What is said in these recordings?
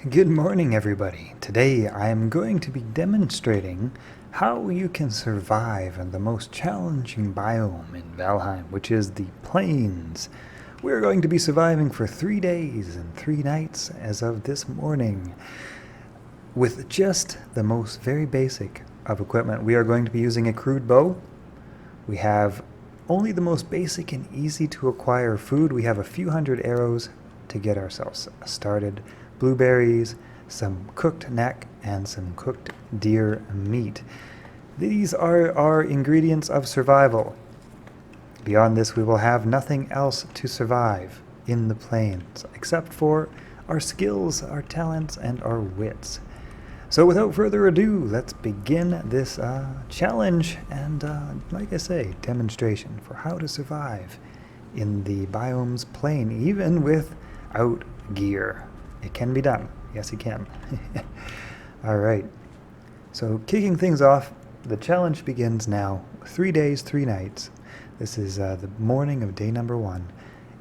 Good morning, everybody. Today I am going to be demonstrating how you can survive in the most challenging biome in Valheim, which is the plains. We're going to be surviving for 3 days and 3 nights as of this morning with just the most very basic of equipment. We are going to be using a crude bow. We have only the most basic and easy to acquire food. We have a few hundred arrows to get ourselves started. Blueberries, some cooked neck, and some cooked deer meat. These are our ingredients of survival. Beyond this, we will have nothing else to survive in the plains, except for our skills, our talents, and our wits. So without further ado, let's begin this challenge and, like I say, demonstration for how to survive in the biome's plain, even without gear. It can be done. Yes, it can. Alright. So kicking things off, the challenge begins now. 3 days, 3 nights. This is the morning of day number 1.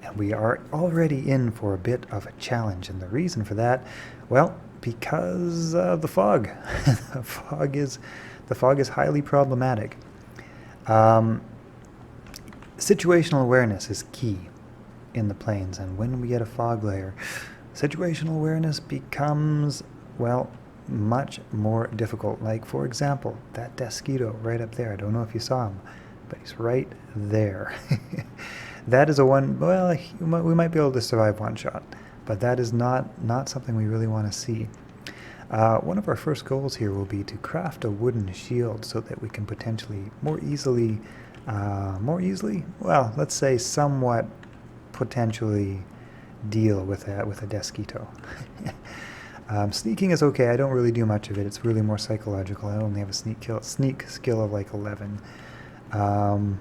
And we are already in for a bit of a challenge. And the reason for that, well, because of the fog. The fog is highly problematic. Situational awareness is key in the plains. And when we get a fog layer, situational awareness becomes, well, much more difficult. Like, for example, that Desquito right up there. I don't know if you saw him, but he's right there. That is a one, well, we might be able to survive one shot, but that is not something we really want to see. One of our first goals here will be to craft a wooden shield so that we can potentially more easily, well, let's say somewhat potentially deal with a Desquito. Sneaking is okay. I don't really do much of it. It's really more psychological. I only have a sneak skill of like 11. And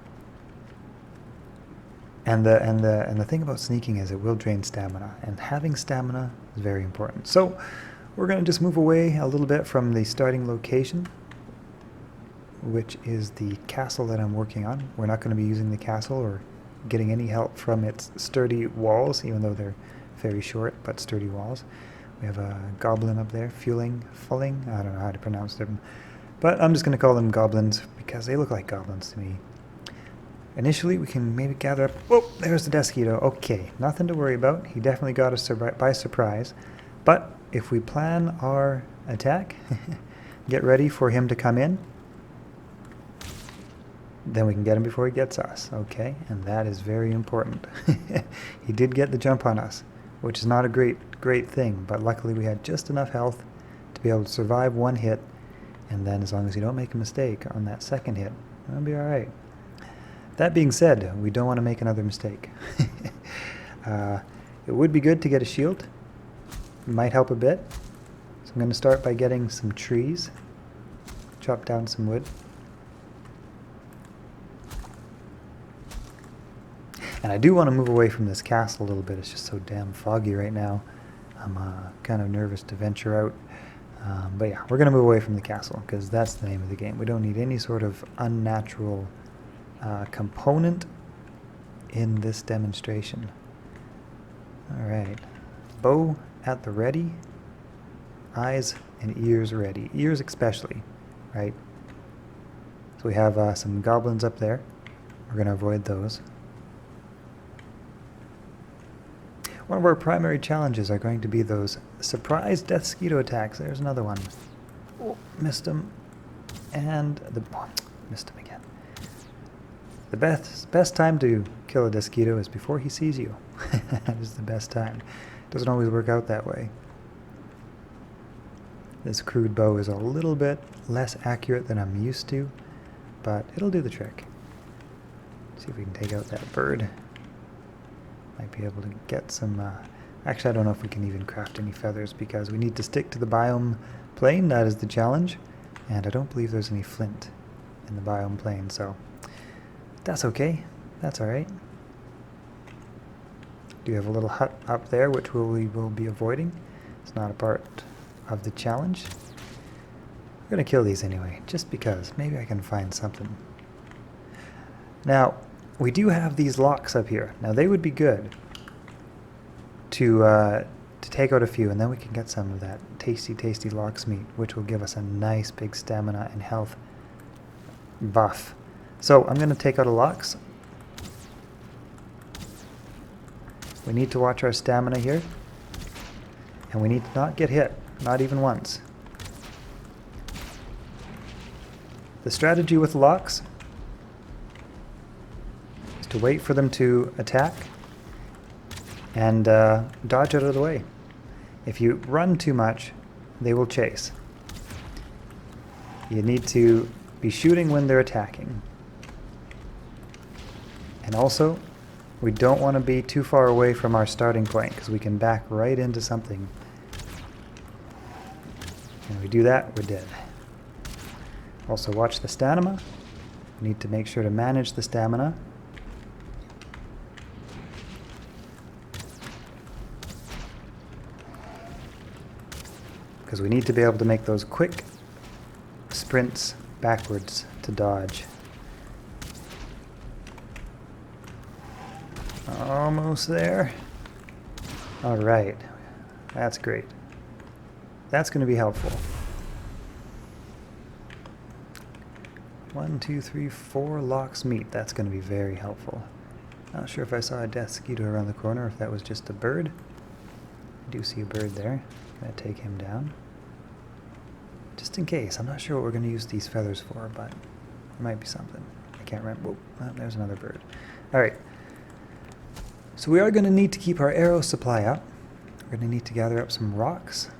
the thing about sneaking is it will drain stamina, and having stamina is very important. So we're going to just move away a little bit from the starting location, which is the castle that I'm working on. We're not going to be using the castle or getting any help from its sturdy walls, even though they're very short but sturdy walls. We have a goblin up there, fulling, I don't know how to pronounce them, but I'm just going to call them goblins because they look like goblins to me. Initially, we can maybe gather up. Whoa, there's the Desquito. Okay, nothing to worry about. He definitely got us by surprise. But if we plan our attack, get ready for him to come in, then we can get him before he gets us, okay? And that is very important. He did get the jump on us, which is not a great thing, but luckily we had just enough health to be able to survive one hit, and then as long as you don't make a mistake on that second hit, that'll be alright. That being said, we don't want to make another mistake. It would be good to get a shield. It might help a bit. So I'm going to start by getting some trees, chop down some wood. And I do want to move away from this castle a little bit. It's just so damn foggy right now. I'm kind of nervous to venture out. But yeah, we're going to move away from the castle because that's the name of the game. We don't need any sort of unnatural component in this demonstration. Alright. Bow at the ready. Eyes and ears ready. Ears especially, right? So we have some goblins up there. We're going to avoid those. One of our primary challenges are going to be those surprise Desquito attacks. There's another one. Oh, missed him. And missed him again. The best time to kill a Desquito is before he sees you. That is the best time. Doesn't always work out that way. This crude bow is a little bit less accurate than I'm used to, but it'll do the trick. See if we can take out that bird. Might be able to get some, actually I don't know if we can even craft any feathers because we need to stick to the biome plane. That is the challenge, and I don't believe there's any flint in the biome plane, so that's okay. That's alright. Do have a little hut up there which we will be avoiding. It's not a part of the challenge. We're going to kill these anyway, just because. Maybe I can find something. Now, we do have these locks up here. Now, they would be good to to take out a few, and then we can get some of that tasty, tasty lox meat, which will give us a nice big stamina and health buff. So I'm going to take out a lox. We need to watch our stamina here, and we need to not get hit, not even once. The strategy with lox is to wait for them to attack and dodge out of the way. If you run too much, they will chase. You need to be shooting when they're attacking. And also, we don't want to be too far away from our starting point because we can back right into something. And we do that, we're dead. Also watch the stamina. We need to make sure to manage the stamina. Because we need to be able to make those quick sprints backwards to dodge. Almost there. All right, that's great. That's going to be helpful. 1, 2, 3, 4 lox meat. That's going to be very helpful. Not sure if I saw a death mosquito around the corner, or if that was just a bird. I do see a bird there. Gonna take him down. Just in case. I'm not sure what we're going to use these feathers for, but there might be something. I can't remember. Whoa, oh, there's another bird. All right. So we are going to need to keep our arrow supply up. We're going to need to gather up some rocks.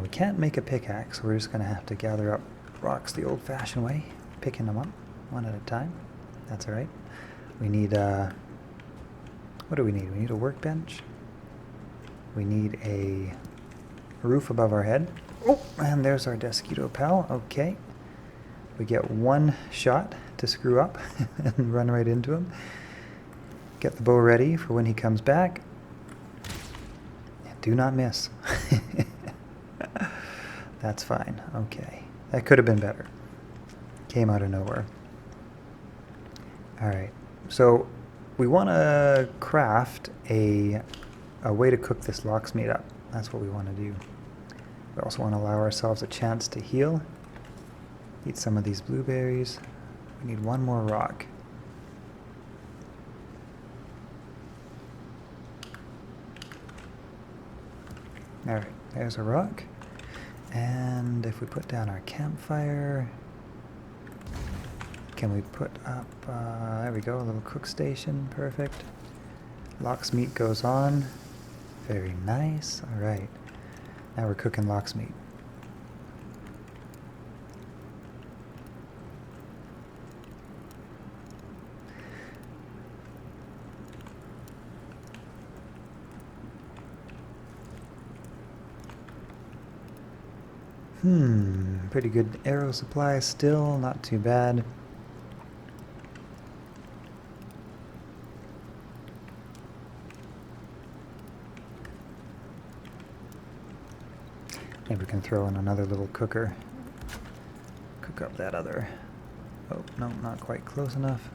We can't make a pickaxe, so we're just going to have to gather up rocks the old-fashioned way, picking them up one at a time. That's all right. We need, what do we need? We need a workbench. We need a roof above our head. Oh, and there's our Desquito pal. Okay. We get one shot to screw up and run right into him. Get the bow ready for when he comes back. Do not miss. That's fine. Okay. That could have been better. Came out of nowhere. Alright. So we want to craft a way to cook this lox meat up. That's what we want to do. We also want to allow ourselves a chance to heal. Eat some of these blueberries. We need one more rock. Alright, there's a rock. And if we put down our campfire, can we put up, there we go, a little cook station, perfect. Lox meat goes on, very nice, alright. Now we're cooking lox meat. Pretty good arrow supply still, not too bad. Maybe we can throw in another little cooker. Cook up that other. Oh, no, not quite close enough.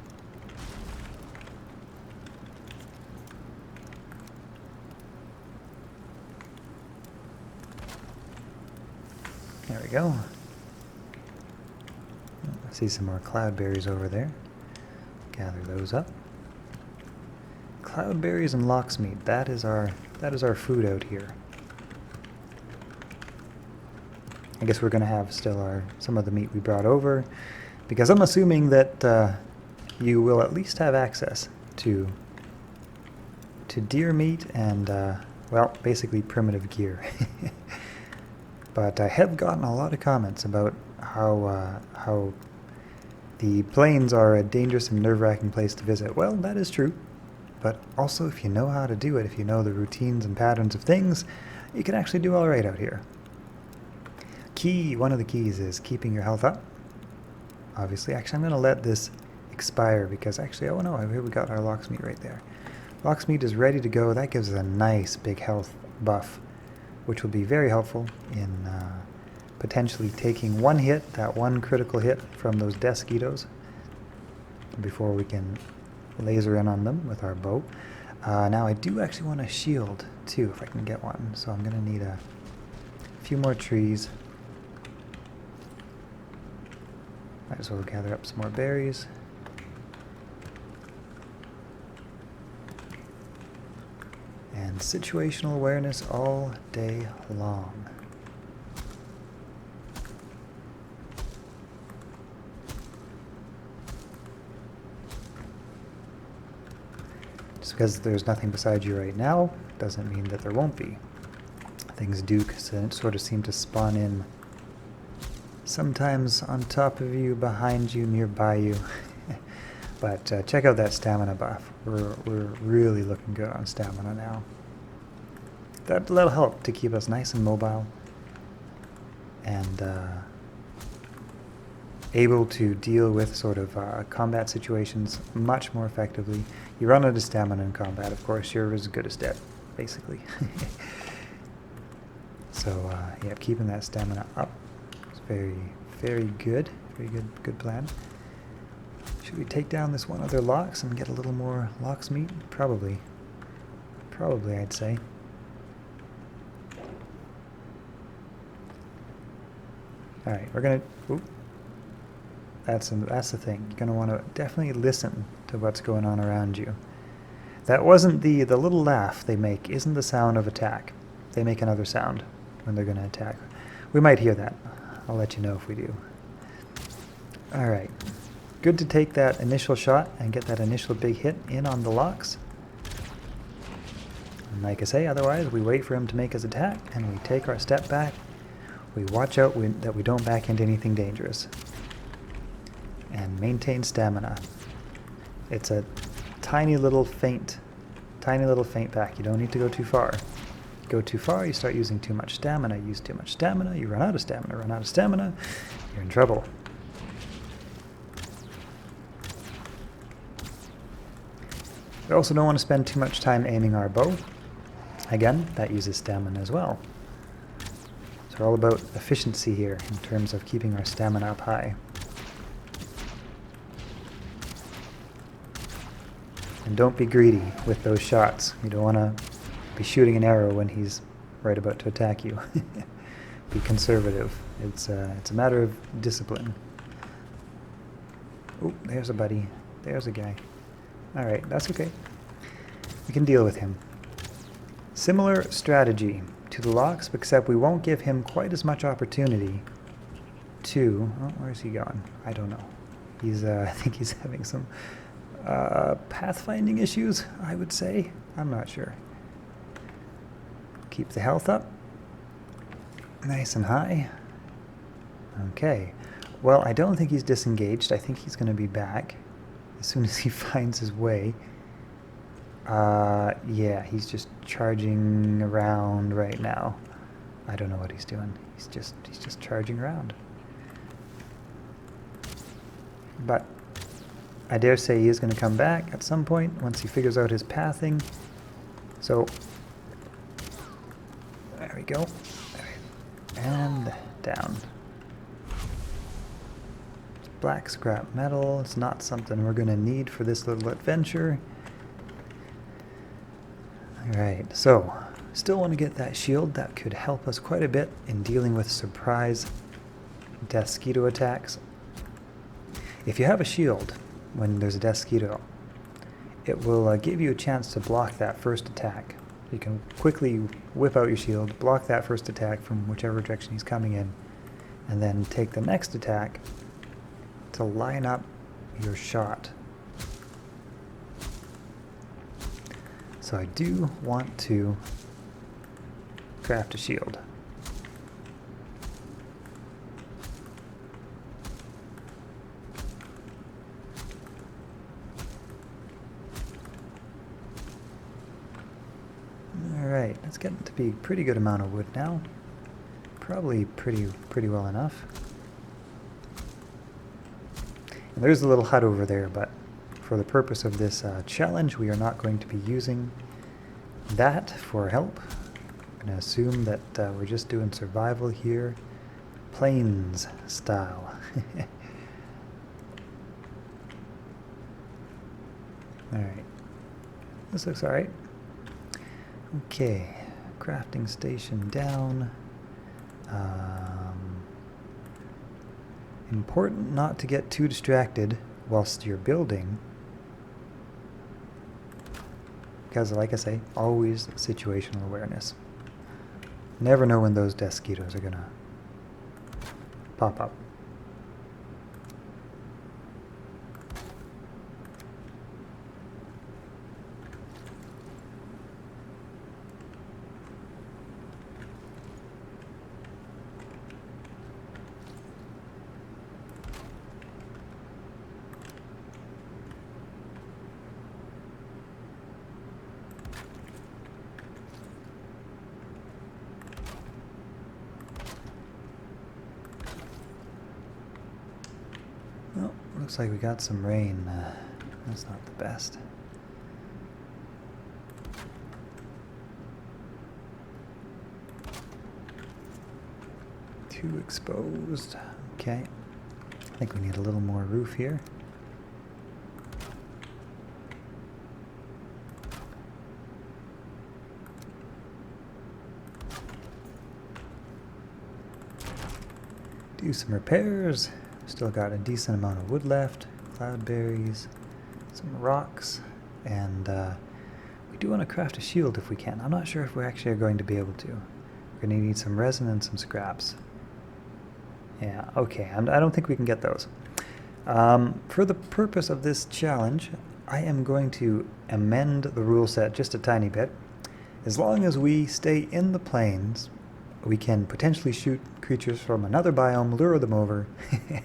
There we go. I see some more cloudberries over there. Gather those up. Cloudberries and lox meat. That is our food out here. I guess we're going to have still some of the meat we brought over, because I'm assuming that you will at least have access to deer meat and well, basically primitive gear. But I have gotten a lot of comments about how the plains are a dangerous and nerve-wracking place to visit. Well, that is true. But also, if you know how to do it, if you know the routines and patterns of things, you can actually do all right out here. One of the keys is keeping your health up. Obviously, actually, I'm going to let this expire because actually, oh no, here we got our lox meat right there. Lox meat is ready to go. That gives us a nice big health buff, which will be very helpful in potentially taking one hit, that one critical hit from those Desquitos, before we can laser in on them with our bow. Now I do actually want to shield 2 if I can get one. So I'm going to need a few more trees. Might as well gather up some more berries. And situational awareness all day long. Just because there's nothing beside you right now doesn't mean that there won't be. Things do sort of seem to spawn in. Sometimes on top of you, behind you, nearby you. But check out that stamina buff. We're really looking good on stamina now. That'll help to keep us nice and mobile and able to deal with sort of combat situations much more effectively. You run out of stamina in combat, of course, you're as good as dead, basically. So yeah, keeping that stamina up is very, very good. Very good plan. Should we take down this one other lox and get a little more lox meat? Probably. Probably, I'd say. Alright, we're gonna... Oop. That's the thing. You're gonna want to definitely listen to what's going on around you. That wasn't the little laugh they make isn't the sound of attack. They make another sound when they're gonna attack. We might hear that. I'll let you know if we do. Alright. Good to take that initial shot and get that initial big hit in on the lox. And like I say, otherwise we wait for him to make his attack and we take our step back. We watch out that we don't back into anything dangerous. And maintain stamina. It's a tiny little feint back. You don't need to go too far. Go too far, you start using too much stamina. Use too much stamina, you run out of stamina, you're in trouble. We also don't want to spend too much time aiming our bow. Again, that uses stamina as well. So we're all about efficiency here in terms of keeping our stamina up high. And don't be greedy with those shots. You don't want to be shooting an arrow when he's right about to attack you. Be conservative. It's a matter of discipline. Oh, there's a buddy. There's a guy. Alright, that's okay. We can deal with him. Similar strategy to the lox, except we won't give him quite as much opportunity to... Oh, where's he going? I don't know. He's, I think he's having some pathfinding issues, I would say. I'm not sure. Keep the health up. Nice and high. Okay. Well, I don't think he's disengaged. I think he's going to be back as soon as he finds his way. Yeah, he's just charging around right now. I don't know what he's doing. He's just charging around. But I dare say he is going to come back at some point once he figures out his pathing. So there we go. And down. Black scrap metal. It's not something we're going to need for this little adventure. Alright, so still want to get that shield. That could help us quite a bit in dealing with surprise Deathsquito attacks. If you have a shield when there's a Deathsquito, it will give you a chance to block that first attack. You can quickly whip out your shield, block that first attack from whichever direction he's coming in, and then take the next attack to line up your shot. So I do want to craft a shield. Alright, that's getting to be a pretty good amount of wood now. Probably pretty well enough. And there's a little hut over there, but for the purpose of this challenge, we are not going to be using that for help. I'm going to assume that we're just doing survival here, plains style. Alright, this looks alright. Okay, crafting station down. Important not to get too distracted whilst you're building, because like I say, always situational awareness. Never know when those desquitos are gonna pop up. Well, looks like we got some rain. That's not the best. Too exposed. Okay. I think we need a little more roof here. Do some repairs. Still got a decent amount of wood left. Cloudberries, some rocks, and we do want to craft a shield if we can. I'm not sure if we actually are going to be able to. We're going to need some resin and some scraps. Yeah, okay, I don't think we can get those. For the purpose of this challenge, I am going to amend the rule set just a tiny bit. As long as we stay in the plains, we can potentially shoot creatures from another biome, lure them over,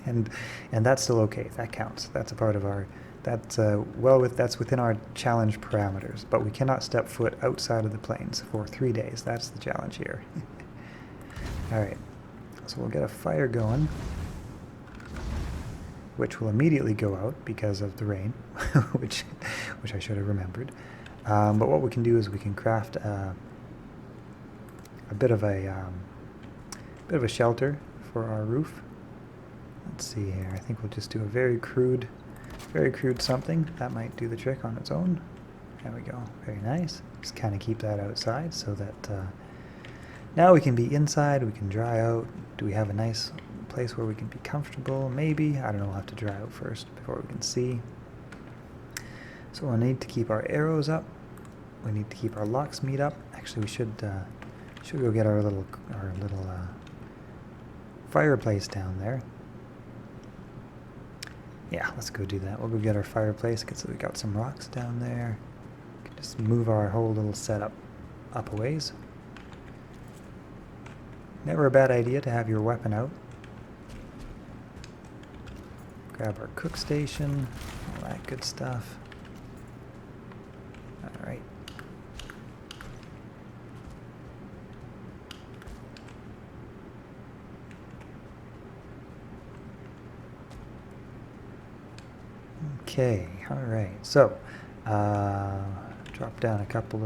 and that's still okay. That counts. That's a part of our. That's that's within our challenge parameters. But we cannot step foot outside of the plains for 3 days. That's the challenge here. All right. So we'll get a fire going, which will immediately go out because of the rain, which I should have remembered. But what we can do is we can craft a bit of a shelter for our roof. Let's see here. I think we'll just do a very crude something. That might do the trick on its own. There we go. Very nice. Just kind of keep that outside so that now we can be inside. We can dry out. Do we have a nice place where we can be comfortable? Maybe. I don't know. We'll have to dry out first before we can see. So we'll need to keep our arrows up. We need to keep our locksmith up. Actually, we should go get our little fireplace down there. Yeah, let's go do that. We'll go get our fireplace. So we got some rocks down there. We can just move our whole little setup up a ways. Never a bad idea to have your weapon out. Grab our cook station, all that good stuff. All right. Okay, all right. So, drop down a couple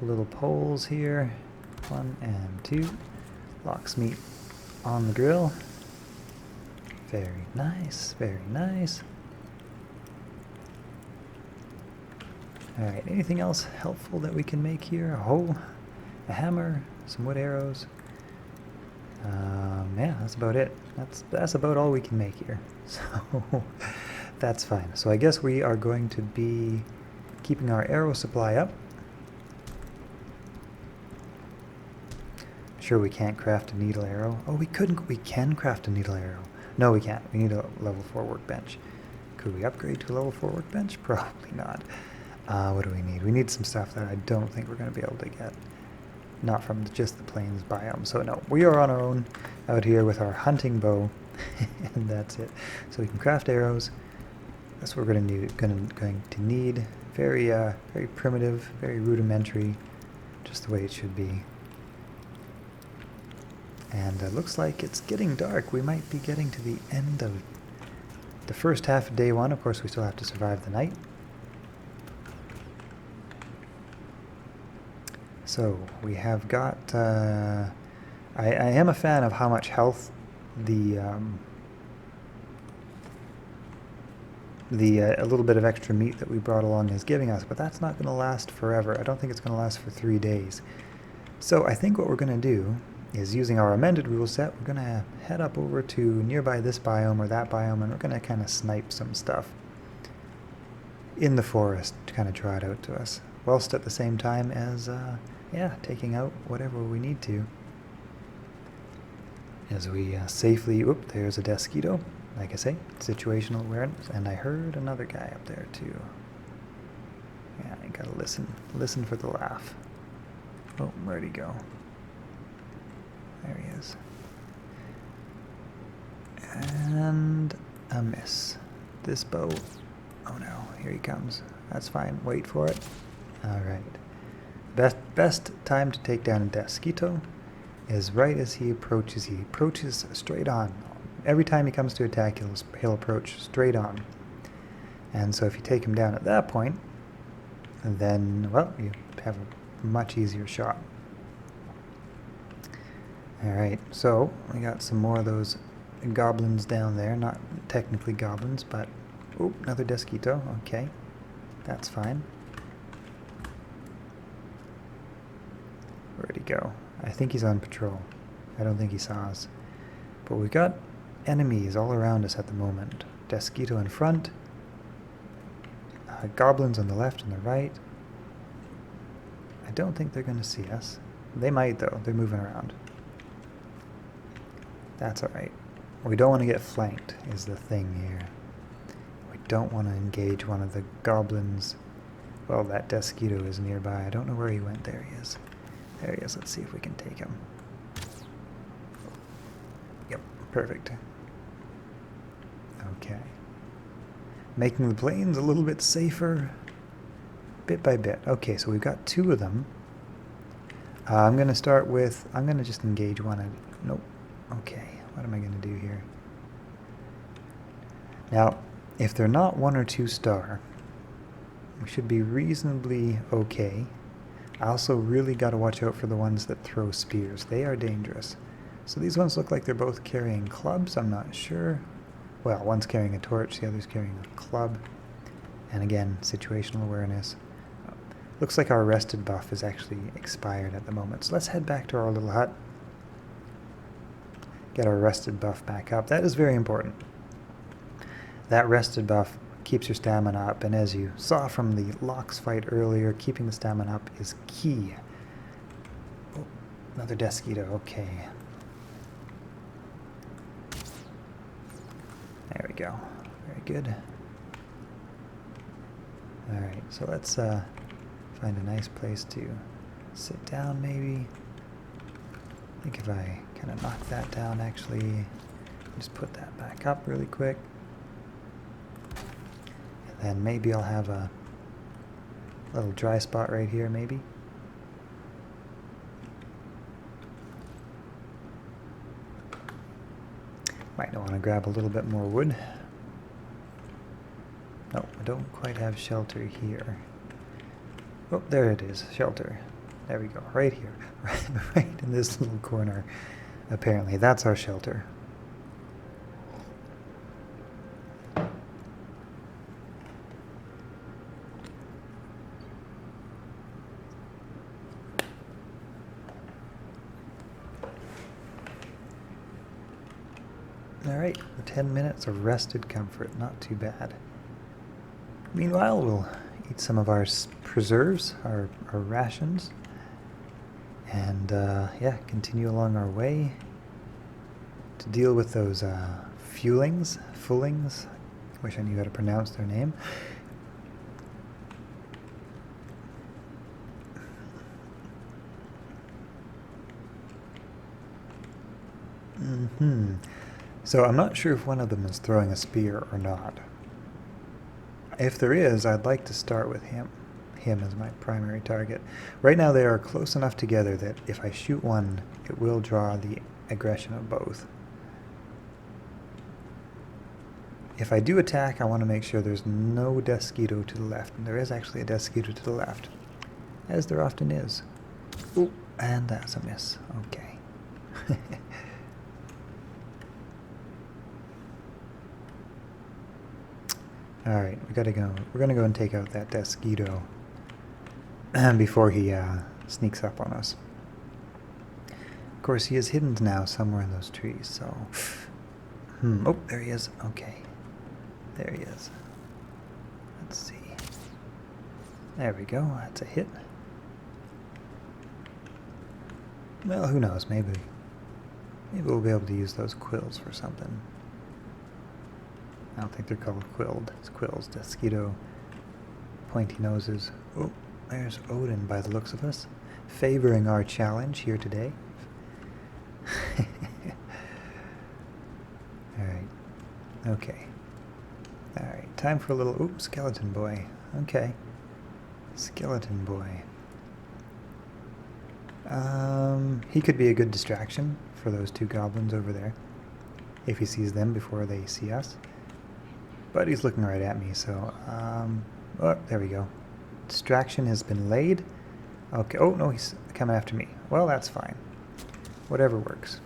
little poles here. 1 and 2. Locksmith on the grill. Very nice, very nice. All right, anything else helpful that we can make here? A hoe, a hammer, some wood arrows. Yeah, that's about it. That's about all we can make here. So that's fine. So I guess we are going to be keeping our arrow supply up. Sure, we can't craft a needle arrow. Oh, we can craft a needle arrow. No, we can't. We need a level 4 workbench. Could we upgrade to a level 4 workbench? Probably not. What do we need? We need some stuff that I don't think we're going to be able to get. Not from just the plains biome. So no, we are on our own out here with our hunting bow, and that's it. So we can craft arrows. That's what we're going to need. Very very primitive, very rudimentary, just the way it should be. And it looks like it's getting dark. We might be getting to the end of the first half of day 1. Of course, we still have to survive the night. So we have got, I am a fan of how much health the the a little bit of extra meat that we brought along is giving us, but that's not going to last forever. I don't think it's going to last for 3 days. So I think what we're going to do is, using our amended rule set, we're going to head up over to nearby this biome or that biome, and we're going to kind of snipe some stuff in the forest to kind of draw it out to us, whilst at the same time as, yeah, taking out whatever we need to. As we safely, oop, there's a Desquito. Like I say, situational awareness, and I heard another guy up there too. Yeah, I gotta listen for the laugh. Oh, where'd he go? There he is. And a miss. This bow, oh no, here he comes. That's fine, wait for it. Alright. Best time to take down a Desquito is right as he approaches. He approaches straight on. Every time he comes to attack, he'll approach straight on. And so if you take him down at that point, then, well, you have a much easier shot. Alright, so we got some more of those goblins down there. Not technically goblins, but... oh, another Desquito. Okay, that's fine. Where'd he go? I think he's on patrol. I don't think he saw us. But we've got enemies all around us at the moment. Desquito in front, goblins on the left and the right. I don't think they're going to see us. They might though, they're moving around. That's alright. We don't want to get flanked is the thing here. We don't want to engage one of the goblins. Well, that Desquito is nearby. I don't know where he went. There he is. There he is. Let's see if we can take him. Yep, perfect. Okay. Making the plains a little bit safer, bit by bit. Okay, so we've got 2 of them. I'm going to start with, I'm going to just engage one. Nope. Okay, what am I going to do here? Now, if they're not 1 or 2 star, we should be reasonably okay. I also really got to watch out for the ones that throw spears. They are dangerous. So these ones look like they're both carrying clubs. I'm not sure. Well, one's carrying a torch, the other's carrying a club. And again, situational awareness. Looks like our rested buff is actually expired at the moment. So let's head back to our little hut. Get our rested buff back up. That is very important. That rested buff keeps your stamina up, and as you saw from the Lox fight earlier, keeping the stamina up is key. Oh, another Desquito, okay. There we go. Very good. Alright, so let's find a nice place to sit down maybe. I think if I kind of knock that down actually, just put that back up really quick. And then maybe I'll have a little dry spot right here maybe. Might want to grab a little bit more wood. No, I don't quite have shelter here. Oh, there it is, shelter. There we go, right here, right in this little corner. Apparently, that's our shelter. Alright, 10 minutes of rested comfort, not too bad. Meanwhile, we'll eat some of our preserves, our rations, and yeah, continue along our way to deal with those fullings. Wish I knew how to pronounce their name. So I'm not sure if one of them is throwing a spear or not. If there is, I'd like to start with him as my primary target. Right now they are close enough together that if I shoot one, it will draw the aggression of both. If I do attack, I want to make sure there's no Desquito to the left, and there is actually a Desquito to the left, as there often is. Ooh, and that's a miss. Okay. Alright, we gotta go. We're gonna go and take out that mosquito before he sneaks up on us. Of course, he is hidden now somewhere in those trees, so... Oh, there he is. Okay. There he is. Let's see. There we go. That's a hit. Well, who knows? Maybe we'll be able to use those quills for something. I don't think they're called quilled. It's quills. Mosquito. Pointy noses. Oh, there's Odin by the looks of us. Favoring our challenge here today. Alright. Okay. Alright, time for a little... Oops, skeleton boy. Okay. Skeleton boy. He could be a good distraction for those two goblins over there. If he sees them before they see us. But he's looking right at me, so... oh, there we go. Distraction has been laid. Okay. Oh, no, he's coming after me. Well, that's fine. Whatever works.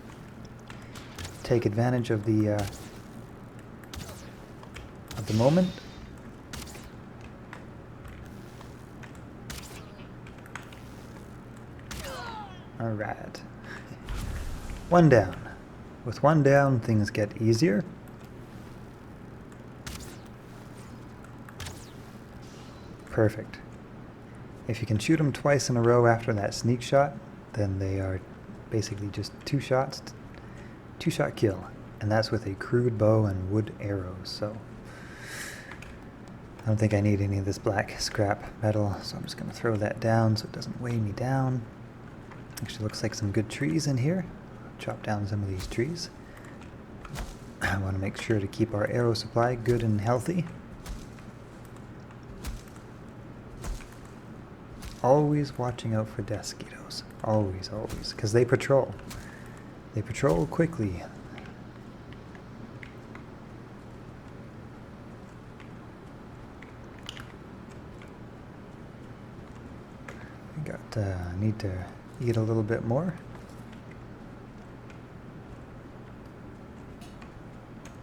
Take advantage of the moment. All right. One down. With one down, things get easier. Perfect. If you can shoot them twice in a row after that sneak shot, then they are basically just two shot kill, and that's with a crude bow and wood arrows. So I don't think I need any of this black scrap metal, so I'm just going to throw that down so it doesn't weigh me down. Actually looks like some good trees in here. Chop down some of these trees. I want to make sure to keep our arrow supply good and healthy. Always watching out for mosquitoes. Always, always. Because they patrol. They patrol quickly. Need to eat a little bit more.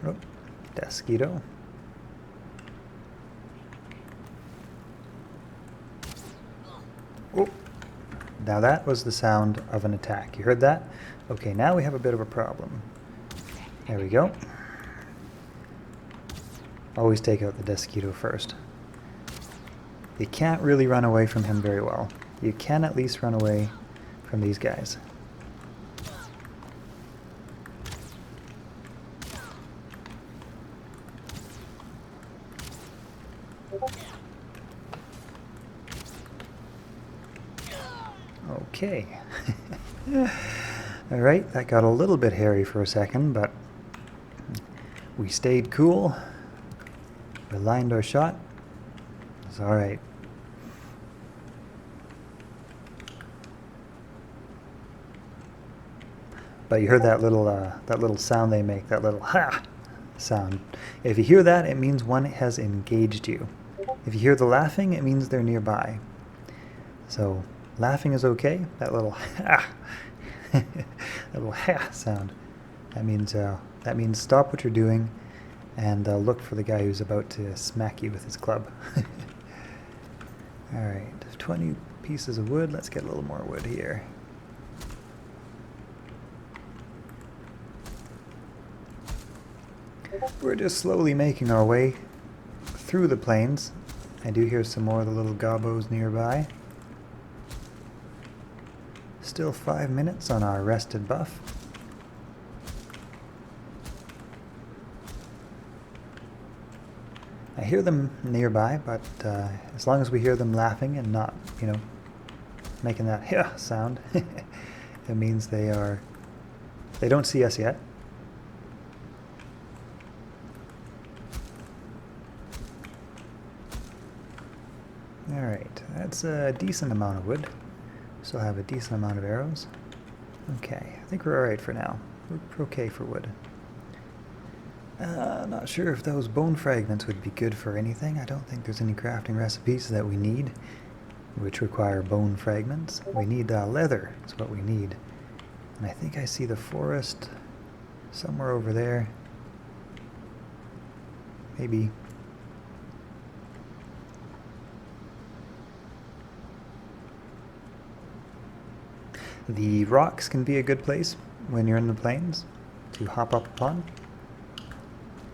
Oh, mosquito. Oh, now that was the sound of an attack. You heard that? Okay, now we have a bit of a problem. There we go. Always take out the mosquito first. You can't really run away from him very well. You can at least run away from these guys. Okay. Alright, that got a little bit hairy for a second, but we stayed cool. We lined our shot. It's alright. But you heard that little sound they make, that little ha sound. If you hear that, it means one has engaged you. If you hear the laughing, it means they're nearby. So laughing is okay. That little ha, that little ha sound. That means stop what you're doing and look for the guy who's about to smack you with his club. All right, 20 pieces of wood. Let's get a little more wood here. We're just slowly making our way through the plains. I do hear some more of the little gobbos nearby. Still 5 minutes on our rested buff. I hear them nearby, but as long as we hear them laughing and not, making that "yeah" sound, it means they don't see us yet. Alright, that's a decent amount of wood. Still have a decent amount of arrows. Okay, I think we're alright for now. We're okay for wood. Not sure if those bone fragments would be good for anything. I don't think there's any crafting recipes that we need which require bone fragments. We need leather, is what we need. And I think I see the forest somewhere over there. Maybe The rocks can be a good place when you're in the plains to hop up upon.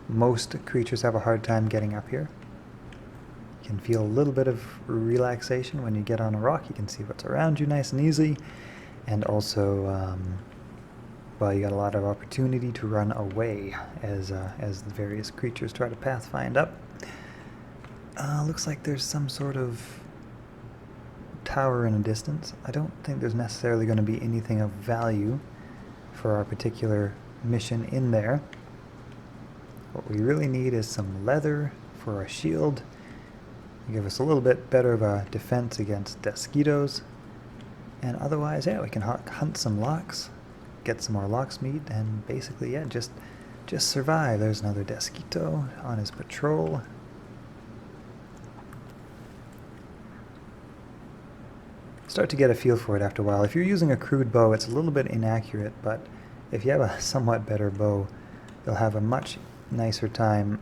Most creatures have a hard time getting up here. You can feel a little bit of relaxation when you get on a rock. You can see what's around you nice and easy. And also, well, you got a lot of opportunity to run away as the various creatures try to pathfind up. Looks like there's some sort of tower in a distance. I don't think there's necessarily going to be anything of value for our particular mission in there. What we really need is some leather for our shield. Give us a little bit better of a defense against mosquitoes. And otherwise, yeah, we can hunt some lox, get some more lox meat, and basically, yeah, just survive. There's another mosquito on his patrol. Start to get a feel for it after a while. If you're using a crude bow, it's a little bit inaccurate, but if you have a somewhat better bow, you'll have a much nicer time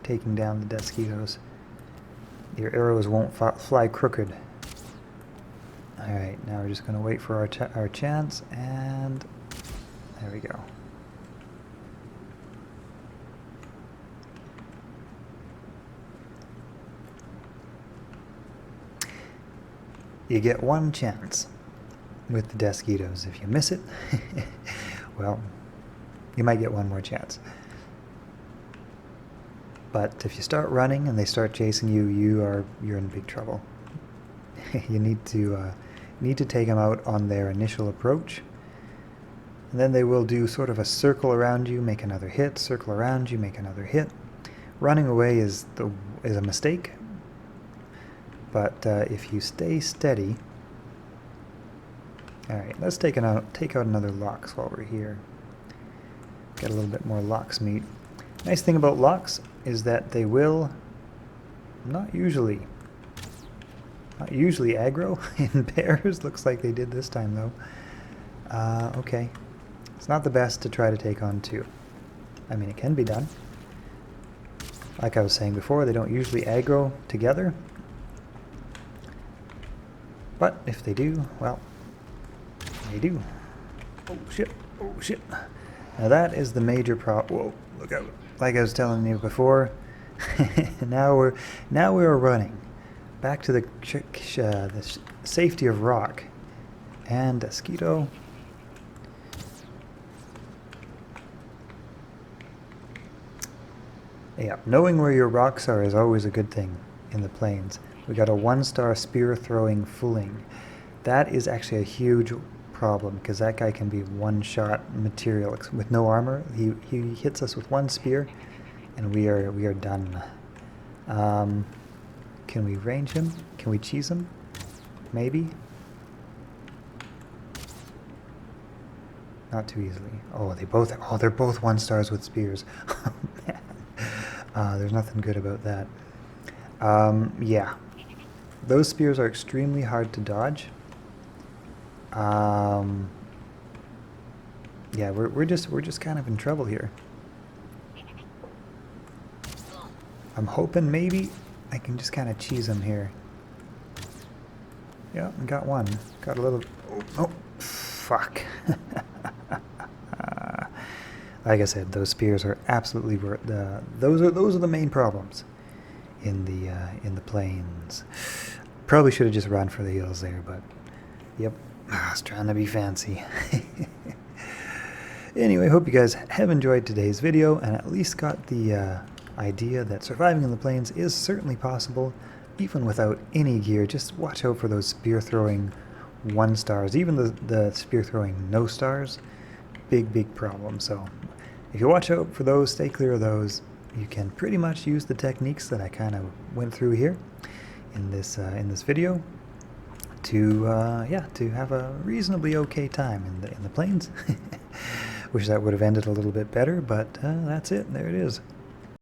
taking down the mosquitoes. Your arrows won't fly crooked. Alright, now we're just going to wait for our chance, and there we go. You get one chance with the mosquitoes. If you miss it, well, you might get one more chance. But if you start running and they start chasing you, you're in big trouble. You need to take them out on their initial approach, and then they will do sort of a circle around you, make another hit, circle around you, make another hit. Running away is a mistake, but if you stay steady. All right, let's take out another lox while we're here. Get a little bit more lox meat. Nice thing about lox is that they will not usually aggro in pairs. Looks like they did this time though. Okay, it's not the best to try to take on two. I mean, it can be done. Like I was saying before, they don't usually aggro together, but if they do, well, they do. Oh shit, oh shit. Now that is the major problem. Whoa, look out. Like I was telling you before, now we're running back to the safety of rock and mosquito. Yeah, knowing where your rocks are is always a good thing in the plains. We got a 1-star spear throwing fooling. That is actually a huge problem because that guy can be one-shot material with no armor. He hits us with one spear, and we are done. Can we range him? Can we cheese him? Maybe. Not too easily. Oh, they're both 1-stars with spears. Oh man, there's nothing good about that. Yeah, those spears are extremely hard to dodge. Yeah, we're just kind of in trouble here. I'm hoping maybe I can just kind of cheese him here. Yeah, I got one. Got a little. Oh, fuck. Like I said, those spears are absolutely those are the main problems in the plains. Probably should have just run for the hills there, but yep. I was trying to be fancy. Anyway, hope you guys have enjoyed today's video and at least got the idea that surviving in the plains is certainly possible, even without any gear. Just watch out for those spear throwing 1-stars, even the spear throwing no stars. Big problem. So if you watch out for those, stay clear of those. You can pretty much use the techniques that I kind of went through here in this video to have a reasonably okay time in the plains. Wish that would have ended a little bit better, but that's it. There it is.